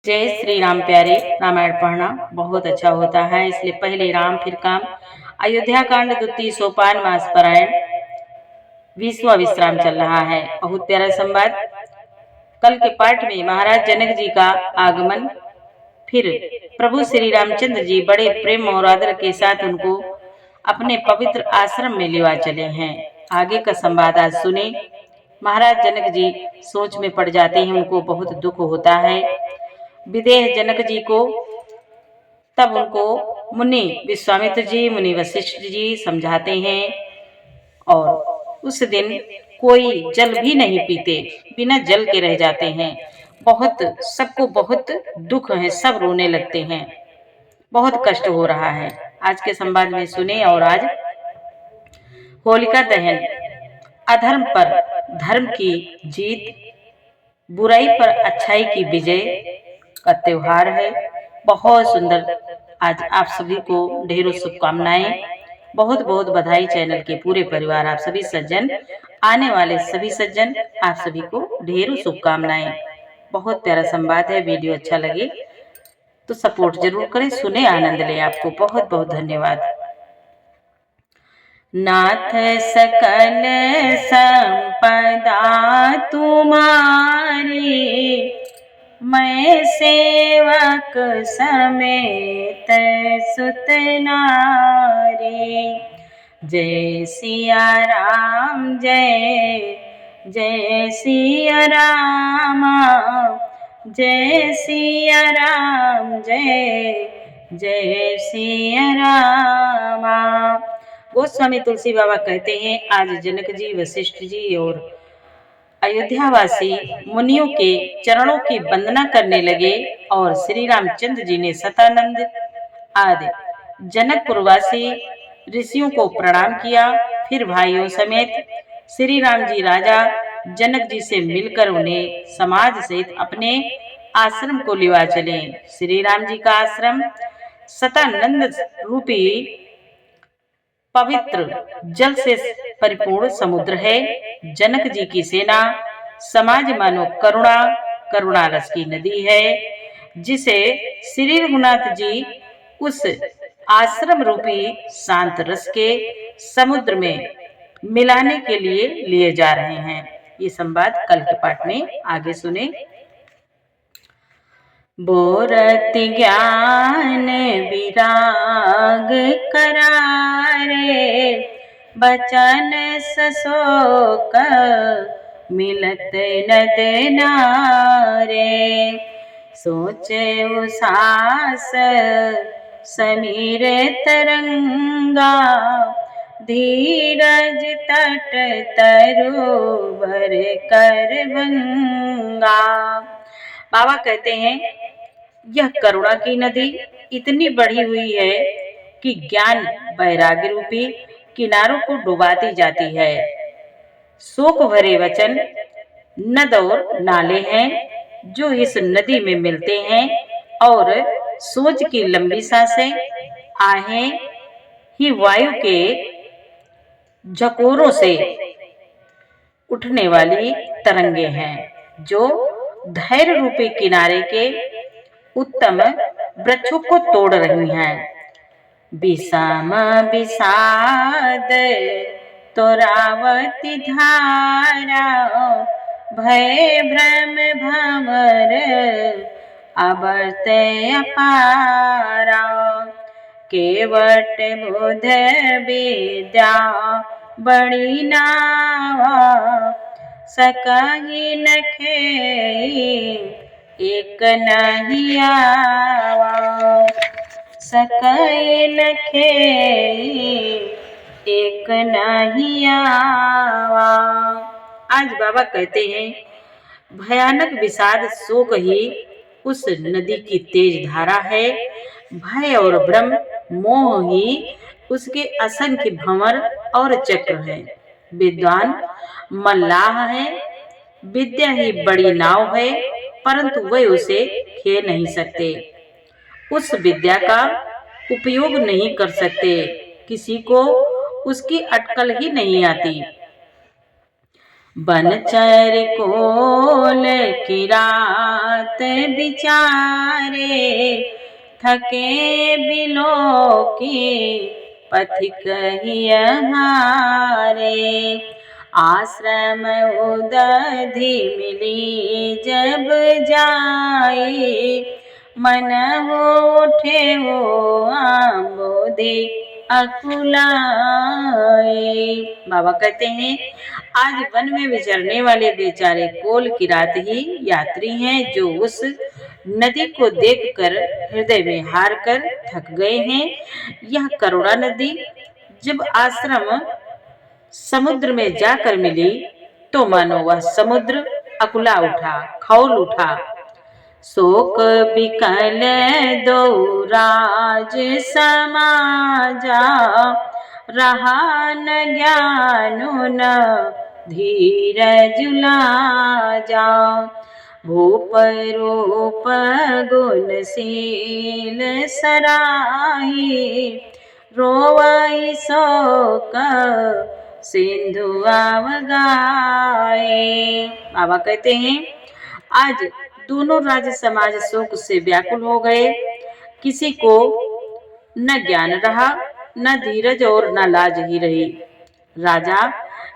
जय श्री राम प्यारे। रामायण पढ़ना बहुत अच्छा होता है, इसलिए पहले राम फिर काम। अयोध्या कांड द्वितीय सोपान मास पारायण 20वां विश्राम चल रहा है। बहुत प्यारा संवाद। कल के पाठ में महाराज जनक जी का आगमन, फिर प्रभु श्री रामचंद्र जी बड़े प्रेम और आदर के साथ उनको अपने पवित्र आश्रम में लिवा चले हैं। आगे का संवाद आज सुने। महाराज जनक जी सोच में पड़ जाते हैं, उनको बहुत दुख होता है। विदेह जनक जी को तब उनको मुनि विश्वामित्र जी, मुनि वशिष्ठ जी समझाते हैं और उस दिन कोई जल भी नहीं पीते, बिना जल के रह जाते हैं। सबको बहुत दुख है, सब रोने लगते हैं, बहुत कष्ट हो रहा है। आज के संवाद में सुने। और आज होलिका दहन, अधर्म पर धर्म की जीत, बुराई पर अच्छाई की विजय का त्योहार है। बहुत सुंदर। आज आप सभी को ढेरों शुभकामनाएं, बहुत बहुत बधाई। चैनल के पूरे परिवार, आप सभी सज्जन, आने वाले सभी सज्जन, आप सभी को ढेरों शुभकामनाएं। बहुत प्यारा संवाद है। वीडियो अच्छा लगे तो सपोर्ट जरूर करें, सुने, आनंद लें। आपको बहुत बहुत धन्यवाद। नाथ सकल संपदा तुम्हारी, मैं सेवक समेत सुत नारी। जय सिया राम, जय जय सिया राम, जय सिया राम, जय जय सिया राम। गोस्वामी तुलसी बाबा कहते हैं, आज जनक जी, वशिष्ठ जी और अयोध्यावासी मुनियों के चरणों की वंदना करने लगे और श्री रामचंद्र जी ने सतानंद आदि जनकपुरवासी ऋषियों को प्रणाम किया। फिर भाइयों समेत श्री राम जी राजा जनक जी से मिलकर उन्हें समाज सहित अपने आश्रम को लिवा चले। श्री राम जी का आश्रम सतानंद रूपी पवित्र जल से परिपूर्ण समुद्र है। जनक जी की सेना समाज मानो करुणा रस की नदी है, जिसे श्री रघुनाथ जी उस आश्रम रूपी शांत रस के समुद्र में मिलाने के लिए लिए जा रहे हैं। ये संवाद कल के पाठ में आगे सुने। बोरत ज्ञान विराग करारे, बचन सशोक मिलत नद नारे। सोचे उसास समीर तरंगा, धीरज तट तरोवर करवंगा। बाबा कहते हैं, यह करुणा की नदी इतनी बढ़ी हुई है कि ज्ञान वैराग्य रूपी किनारों को डुबाती जाती है। शोक भरे वचन नद और नाले हैं जो इस नदी में मिलते हैं, और सोच की लंबी सांसें, आहें ही वायु के झकोरों से उठने वाली तरंगे हैं, जो धैर्य रूपी किनारे के उत्तम वृक्षों को तोड़ रही हैं। विषम विषाद तोरावती धारा, भय भ्रम भंवर अवर्त अपारा। केवट बुध विद्या बड़ी नावा, सकहि न खेई एक नहीं आवा। सकहि न खेई एक नहीं आवा। आज बाबा कहते हैं, भयानक विषाद शोक ही उस नदी की तेज धारा है। भय और भ्रम मोह ही उसके असंख्य भंवर और चक्र है। विद्वान मल्लाह है, विद्या ही बड़ी नाव है, परंतु वे उसे खे नहीं सकते, उस विद्या का उपयोग नहीं कर सकते, किसी को उसकी अटकल ही नहीं आती। बनचर कोल की रात बिचारे, थके बिलो के पथिक हारे। आश्रम उदधि मिली जब जाए, मन हो उठे हो आंबोधि अकुलाए। बाबा कहते हैं आज वन में विचरने वाले बेचारे कोल की रात ही यात्री हैं, जो उस नदी को देखकर हृदय में हार कर थक गए हैं। यह करुणा नदी जब आश्रम समुद्र में जाकर मिली, तो मानो वह समुद्र अकुला उठा, खौल उठा। शोक बिकल दो राज समाजा, रहा न ज्ञान न धीरज लाजा। भूप रूप गुणशील सराही, रोवई शोक सिंधु आवगाए। बाबा कहते हैं आज दोनों राज समाज शोक से व्याकुल हो गए। किसी को न ज्ञान रहा, न धीरज और न लाज ही रही। राजा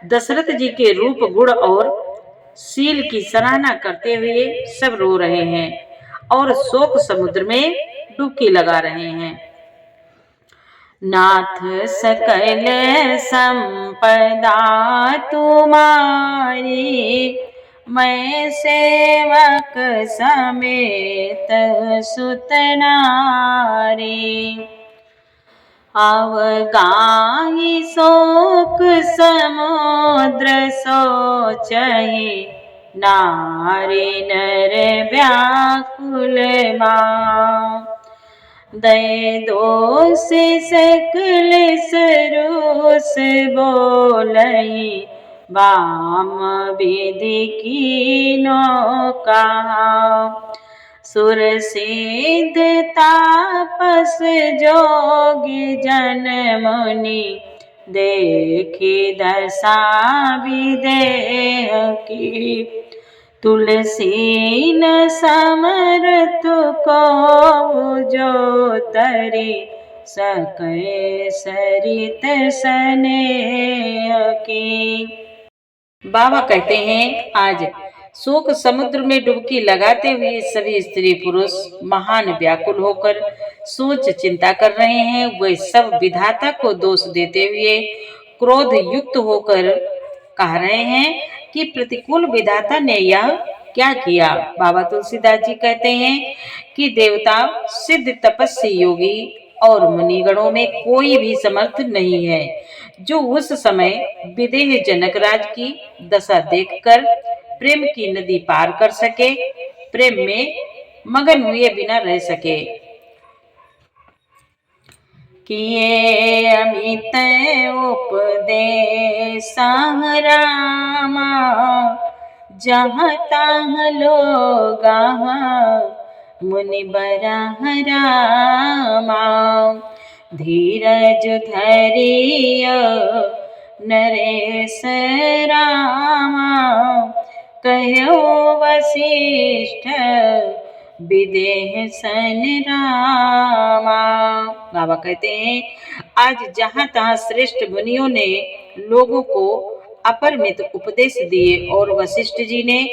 दशरथ जी के रूप गुण और शील की सराहना करते हुए सब रो रहे हैं और शोक समुद्र में डुबकी लगा रहे हैं। नाथ सकल संपदा तुम्हारी, मैं सेवक समेत सुत नारी। अवगाही शोक समुद्र सोचहि, नारी नर व्याकुल मां। दय दोष सकल सरोस बोलहि, वाम विधि कीनो कहा। सुर सिद्ध तापस जोगी जन मुनि, देखी दशा विदेह की। तुलसी न समर्थ को जो तरी, सके सरित स्नेह की। बाबा कहते हैं आज शोक समुद्र में डुबकी लगाते हुए सभी स्त्री पुरुष महान व्याकुल होकर सोच चिंता कर रहे हैं। वे सब विधाता को दोष देते हुए क्रोध युक्त होकर कह रहे हैं कि प्रतिकूल विधाता ने यह क्या किया। बाबा तुलसीदास जी कहते हैं कि देवता, सिद्ध, तपस्वी, योगी और मुनिगणों में कोई भी समर्थ नहीं है जो उस समय विदेह जनक राज की दशा देखकर प्रेम की नदी पार कर सके, प्रेम में मगन हुए बिना रह सके। किए अमित उपदेश रामा, जहाँ तहाँ लोगा मुनि बरह रामा। धीरज धरिय नरेश रामा, कहो वशिष्ठ विदेह सन रामा। बाबा कहते हैं आज जहाँ तहाँ श्रेष्ठ मुनियों ने लोगों को अपरिमित उपदेश दिए और वशिष्ठ जी ने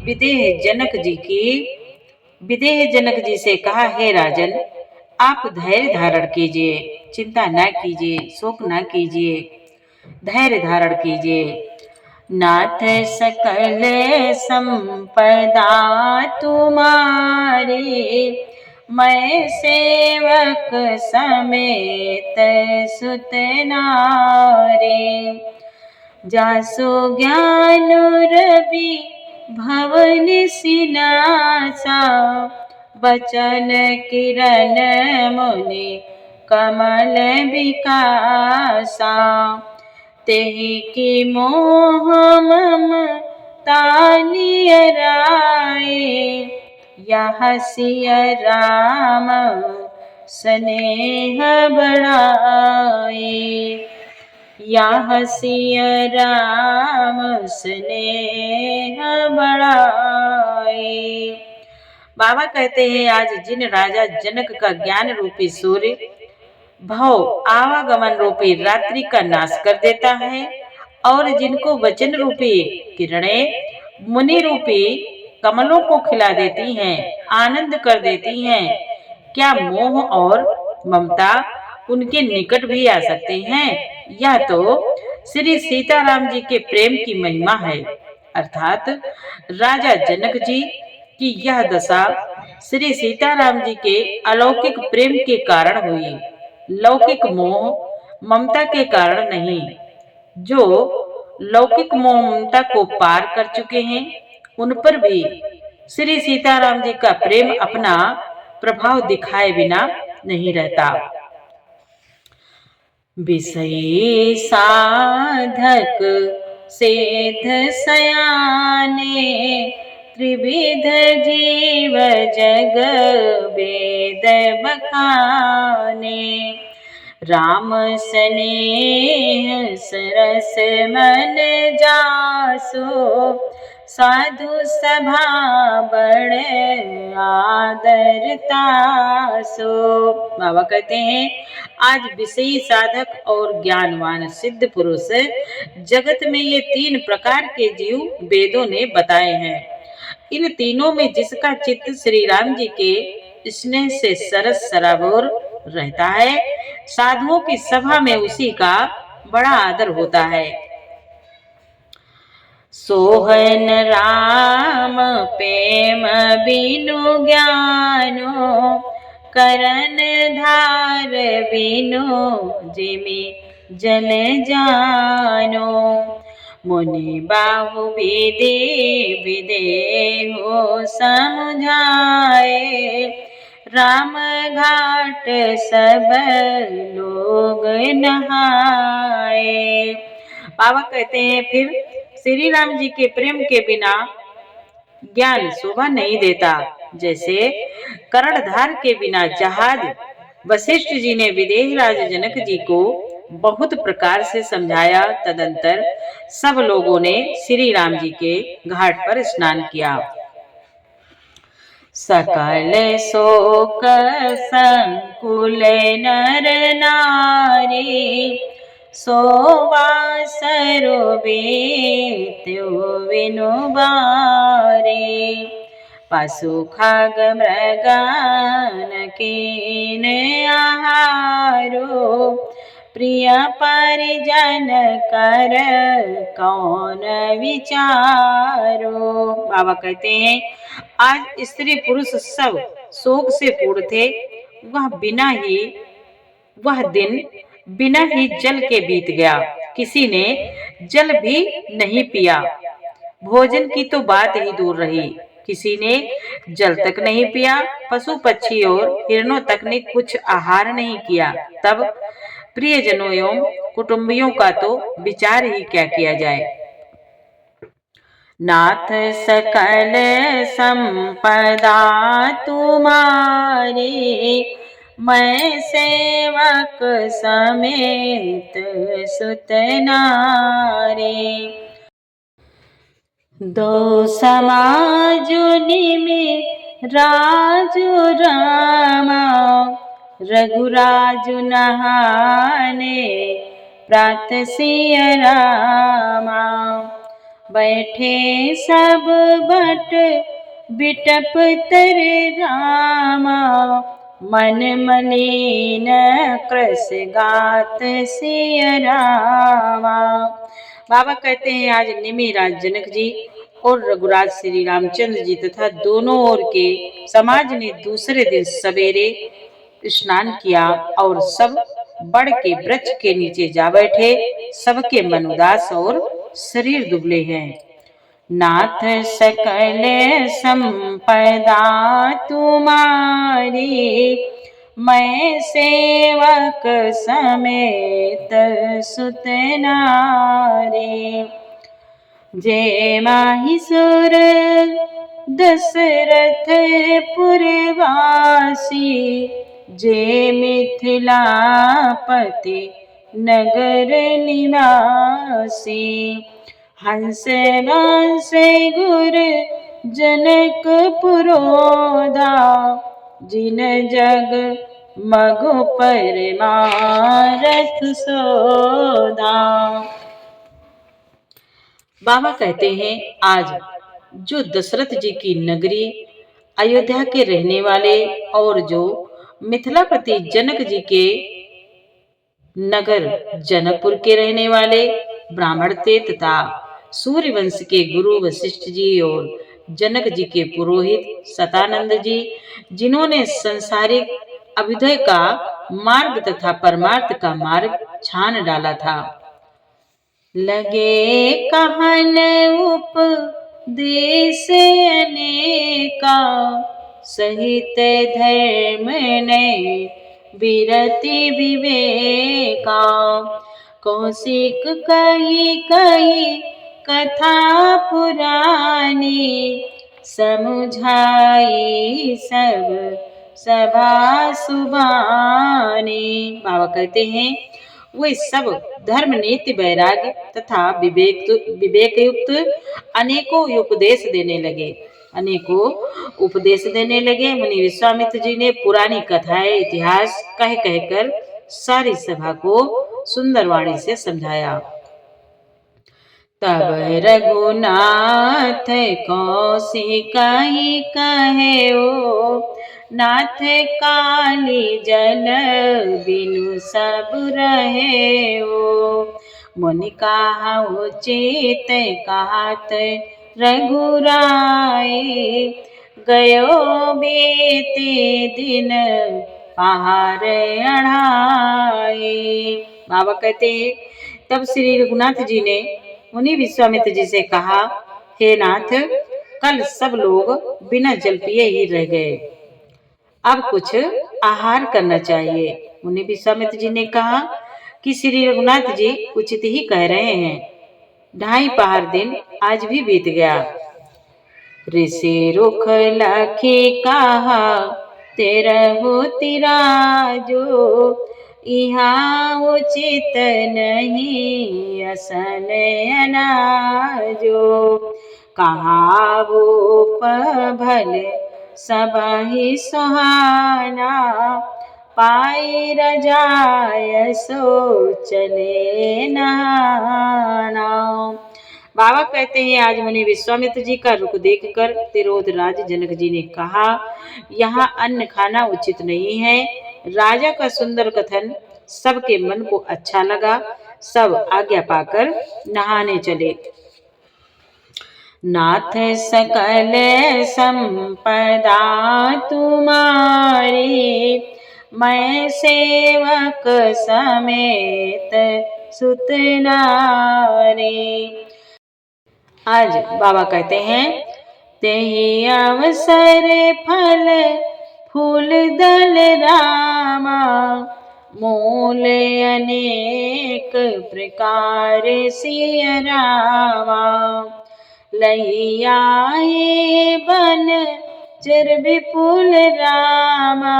विदेह जनक जी से कहा, हे राजन, आप धैर्य धारण कीजिए, चिंता न कीजिए, शोक न कीजिए, धैर्य धारण कीजिए। नाथ सकल संपदा तुम्हारी, मैं सेवक समेत सुत नारी। जासो ज्ञान रवि भवन सिनासा, बचन किरण मुनि कमल विकासा। तेहि की मोह ममता नियराए, यह सिय राम स्नेह बढ़ाए। या सिय राम स्नेह बढ़ाए। बाबा कहते हैं आज जिन राजा जनक का ज्ञान रूपी सूर्य भव आवागमन रूपी रात्रि का नाश कर देता है और जिनको वचन रूपी किरणें मुनि रूपी कमलों को खिला देती हैं, आनंद कर देती हैं, क्या मोह और ममता उनके निकट भी आ सकते हैं? यह तो श्री सीताराम जी के प्रेम की महिमा है। अर्थात राजा जनक जी कि यह दशा श्री सीताराम जी के अलौकिक प्रेम के कारण हुई, लौकिक मोह ममता के कारण नहीं। जो लौकिक मोह ममता को पार कर चुके हैं उन पर भी श्री सीताराम जी का प्रेम अपना प्रभाव दिखाए बिना नहीं रहता। विषयी साधक सेध सयाने त्रिविध जीव जग वेद बखाने। राम स्नेह सरस मन जासो साधु सभा बड़ आदर तासो। बाबा कहते हैं आज विषयी साधक और ज्ञानवान सिद्ध पुरुष जगत में ये तीन प्रकार के जीव वेदों ने बताए हैं। इन तीनों में जिसका चित्त श्री राम जी के स्नेह से सरस सराबोर रहता है, साधुओं की सभा में उसी का बड़ा आदर होता है। सोहन राम प्रेम बिनु ज्ञानो करन धार बिनु जिमि जल जानो। मुनि बाहु विदे विदेहो समझाए राम घाट सब लोग नहाए। बाबा कहते हैं फिर श्री राम जी के प्रेम के बिना ज्ञान शोभा नहीं देता। जैसे कर्णधार के बिना जहाज वशिष्ठ जी ने विदेह राज जनक जी को बहुत प्रकार से समझाया। तदंतर सब लोगों ने श्री राम जी के घाट पर स्नान किया। सकल शोक संकुल नर नारी सोवा सरोबे त्यो विनु बारे। पशु खग मृगान कीन आहारो प्रिय परिजन कर कौन विचारो। बाबा कहते हैं आज स्त्री पुरुष सब शोक से पूर्ण थे। वह दिन बिना ही जल के बीत गया। किसी ने जल भी नहीं पिया। भोजन की तो बात ही दूर रही, किसी ने जल तक नहीं पिया। पशु पक्षी और हिरणों तक ने कुछ आहार नहीं किया। तब प्रियजनों एवं कुटुंबियों का तो विचार ही क्या किया जाए। नाथ सकल संपदा तुम्हारी मैं सेवक समेत सुत नारी। दो समाजुनि में राजु रामा रघुराजु नहाने प्रात सिय रामा। बैठे सब बट बिटप तर रामा मन मलिन कृष गात सिय रामा। बाबा कहते हैं आज निमि राज जनक जी और रघुराज श्री रामचंद्र जी तथा दोनों ओर के समाज ने दूसरे दिन सवेरे स्नान किया और सब बड़ के वृक्ष के नीचे जा बैठे। सबके मन उदास और शरीर दुबले हैं। नाथ सकल संपदा तुम्हारी मैं सेवक समेत सुत नारी। जय माहिसुर दशरथ पुरवासी जय मिथिलापति नगर निवासी। हंस बंस गुर जनक पुरोधा, जिन जग मगु परमारथ सोधा। बाबा कहते हैं आज जो दशरथ जी की नगरी अयोध्या के रहने वाले और जो मिथिलापति जनक जी के नगर जनकपुर के रहने वाले ब्राह्मण थे तथा सूर्यवंश के गुरु वशिष्ठ जी और जनक जी के पुरोहित सतानंद जी, जिन्होंने संसारिक अभ्युदय का मार्ग तथा परमार्थ का मार्ग छान डाला था। लगे कहन उपदेश अनेका, सहित धर्म ने विरति विवेका। कौशिक कही कही कथा पुरानी, समुझाई सब सभा सुबानी। बाबा कहते हैं वे सब धर्म नीति वैराग्य तथा विवेक युक्त अनेकों उपदेश देने लगे। मुनि विश्वामित्र जी ने पुरानी कथाएं इतिहास कह कहकर सारी सभा को सुंदर वाणी से समझाया। तब रघुनाथ कौशिक कहे ओ, नाथ काली जल बिनु सब रहे ओ। मुनि कहा उचित कहत रघुराई, गयो बीते दिन पहाड़ अढ़ाई। बाबा कहते हैं तब श्री रघुनाथ जी ने मुनि विश्वामित्र जी से कहा, हे नाथ, कल सब लोग बिना जल पिए ही रह गए, अब कुछ आहार करना चाहिए। मुनि विश्वामित्र जी ने कहा कि श्री रघुनाथ जी उचित ही कह रहे हैं, 2.5 पहाड़ दिन आज भी बीत गया। ऋषि रुख लखी कहा, तेरहु तिराजो, यहाँ उचित नहीं असन अनाजो। कहा वो भल सब ही सुहाना, पाई रजाय सो चले नहाना। बाबा कहते हैं आज मुनि विश्वामित्र जी का रुख देखकर तिरोध राज जनक जी ने कहा, यहाँ अन्न खाना उचित नहीं है। राजा का सुंदर कथन सबके मन को अच्छा लगा। सब आज्ञा पाकर नहाने चले। नाथ सकल संपदा तुम्हारी, मैं सेवक समेत सुत नारी। आज बाबा कहते हैं तेहि अवसर फल फूल दल रामा, मूल अनेक प्रकार सिय रामा। लैयाए बन चिर विपुल रामा,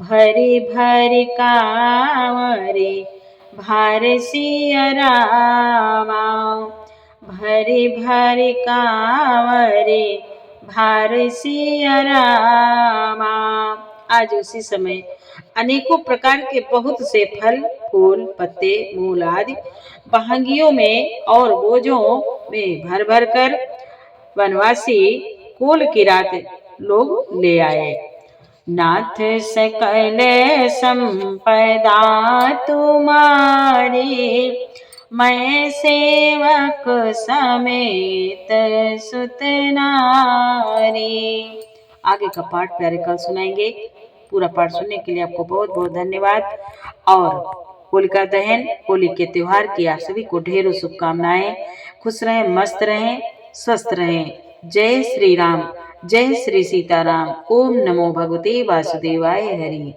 भरी भरी कांवरी भार सिय रामा। भरी भरी कांवरी भार सिय रामा। आज उसी समय अनेकों प्रकार के बहुत से फल फूल पत्ते मूल आदि बहंगियों में और बोझों में भर भर कर वनवासी कुल की रात लोग ले आए। नाथ सकल संपदा तुम्हारी, मैं सेवक समेत सुत नारी। आगे का पाठ प्यारे कल सुनाएंगे। पूरा पाठ सुनने के लिए आपको बहुत बहुत धन्यवाद। और होलिका दहन होली के त्योहार की आप सभी को ढेरों शुभकामनाएं। खुश रहें, मस्त रहें, स्वस्थ रहें। जय श्री राम, जय श्री सीताराम। ओम नमो भगवते वासुदेवाय हरि।